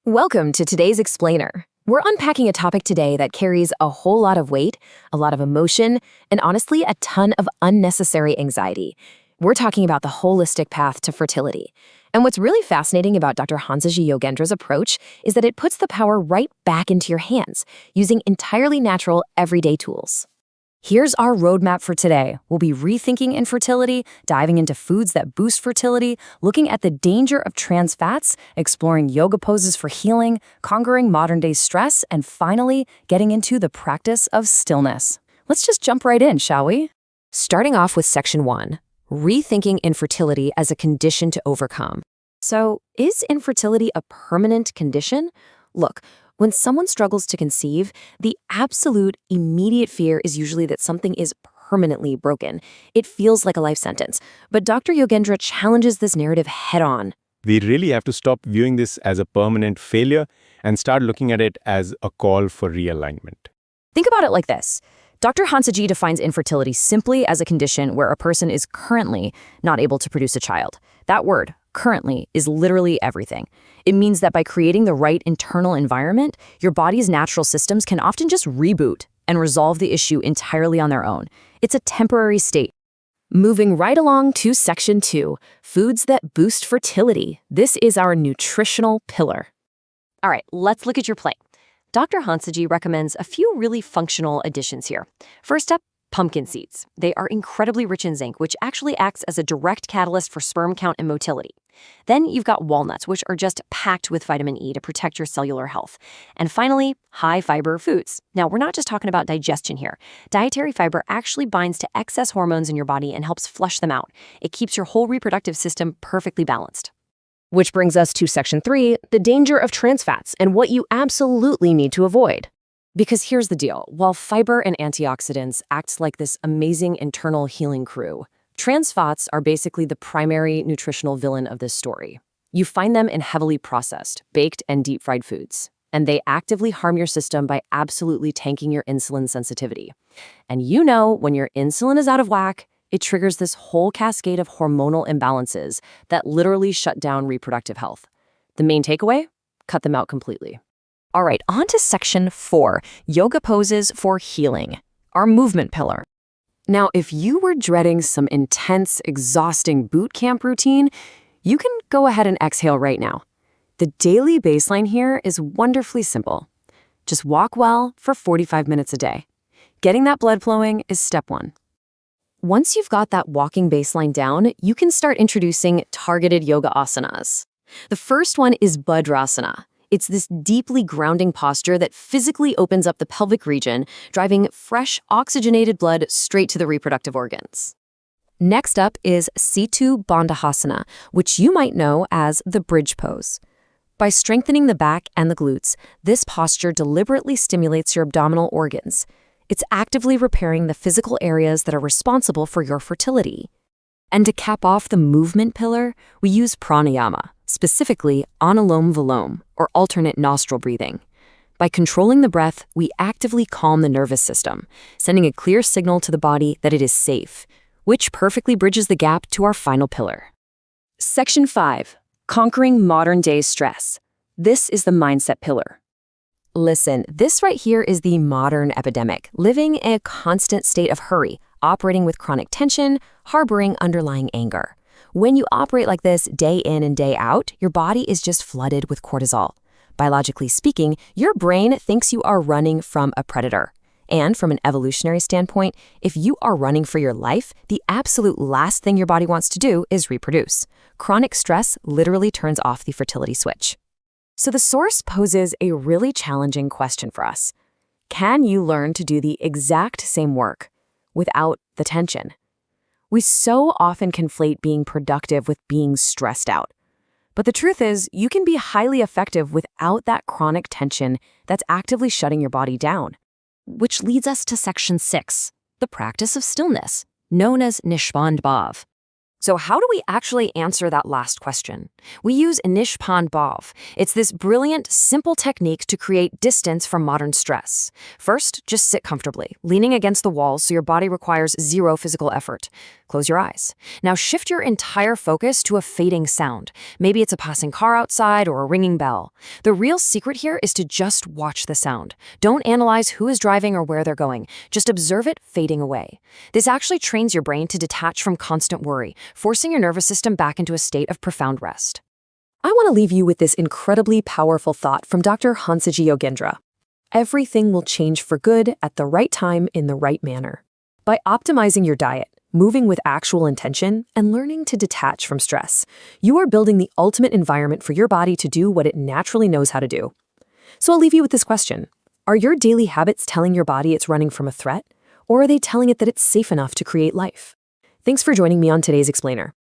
Welcome to today's Explainer. We're unpacking a topic today that carries a whole lot of weight, a lot of emotion, and honestly, a ton of unnecessary anxiety. We're talking about the holistic path to fertility. And what's really fascinating about Dr. Hansaji Yogendra's approach is that it puts the power right back into your hands, using entirely natural, everyday tools. Here's our roadmap for today. We'll be rethinking infertility, diving into foods that boost fertility, looking at the danger of trans fats, exploring yoga poses for healing, conquering modern-day stress, and finally, getting into the practice of stillness. Let's just jump right in, shall we? Starting off with Section 1, rethinking infertility as a condition to overcome. So, is infertility a permanent condition? Look, when someone struggles to conceive, the absolute immediate fear is usually that something is permanently broken. It feels like a life sentence. But Dr. Yogendra challenges this narrative head-on. We really have to stop viewing this as a permanent failure and start looking at it as a call for realignment. Think about it like this. Dr. Hansaji defines infertility simply as a condition where a person is currently not able to produce a child. That word, currently, is literally everything. It means that by creating the right internal environment, your body's natural systems can often just reboot and resolve the issue entirely on their own. It's a temporary state. Moving right along to Section 2, foods that boost fertility. This is our nutritional pillar. All right, let's look at your plate. Dr. Hansaji recommends a few really functional additions here. First up, pumpkin seeds. They are incredibly rich in zinc, which actually acts as a direct catalyst for sperm count and motility. Then you've got walnuts, which are just packed with vitamin E to protect your cellular health. And finally, high-fiber foods. Now, we're not just talking about digestion here. Dietary fiber actually binds to excess hormones in your body and helps flush them out. It keeps your whole reproductive system perfectly balanced. Which brings us to Section 3, the danger of trans fats and what you absolutely need to avoid. Because here's the deal. While fiber and antioxidants act like this amazing internal healing crew, trans fats are basically the primary nutritional villain of this story. You find them in heavily processed, baked, and deep-fried foods, and they actively harm your system by absolutely tanking your insulin sensitivity. And you know, when your insulin is out of whack, it triggers this whole cascade of hormonal imbalances that literally shut down reproductive health. The main takeaway? Cut them out completely. All right, on to Section 4, yoga poses for healing, our movement pillar. Now, if you were dreading some intense, exhausting boot camp routine, you can go ahead and exhale right now. The daily baseline here is wonderfully simple. Just walk well for 45 minutes a day. Getting that blood flowing is step 1. Once you've got that walking baseline down, you can start introducing targeted yoga asanas. The first one is Bhadrasana. It's this deeply grounding posture that physically opens up the pelvic region, driving fresh, oxygenated blood straight to the reproductive organs. Next up is Setu Bandhasana, which you might know as the bridge pose. By strengthening the back and the glutes, this posture deliberately stimulates your abdominal organs. It's actively repairing the physical areas that are responsible for your fertility. And to cap off the movement pillar, we use pranayama, specifically anulom vilom, or alternate nostril breathing. By controlling the breath, we actively calm the nervous system, sending a clear signal to the body that it is safe, which perfectly bridges the gap to our final pillar. Section 5, conquering modern-day stress. This is the mindset pillar. Listen, this right here is the modern epidemic, living in a constant state of hurry, operating with chronic tension, harboring underlying anger. When you operate like this day in and day out, your body is just flooded with cortisol. Biologically speaking, your brain thinks you are running from a predator. And from an evolutionary standpoint, if you are running for your life, the absolute last thing your body wants to do is reproduce. Chronic stress literally turns off the fertility switch. So the source poses a really challenging question for us. Can you learn to do the exact same work without the tension? We so often conflate being productive with being stressed out. But the truth is, you can be highly effective without that chronic tension that's actively shutting your body down. Which leads us to Section 6, the practice of stillness, known as Nishband Bhav. So how do we actually answer that last question? We use Anishpan Bhav. It's this brilliant, simple technique to create distance from modern stress. First, just sit comfortably, leaning against the walls so your body requires zero physical effort. Close your eyes. Now shift your entire focus to a fading sound. Maybe it's a passing car outside or a ringing bell. The real secret here is to just watch the sound. Don't analyze who is driving or where they're going. Just observe it fading away. This actually trains your brain to detach from constant worry, forcing your nervous system back into a state of profound rest. I want to leave you with this incredibly powerful thought from Dr. Hansaji Yogendra. Everything will change for good at the right time in the right manner. By optimizing your diet, moving with actual intention, and learning to detach from stress, you are building the ultimate environment for your body to do what it naturally knows how to do. So I'll leave you with this question. Are your daily habits telling your body it's running from a threat, or are they telling it that it's safe enough to create life? Thanks for joining me on today's Explainer.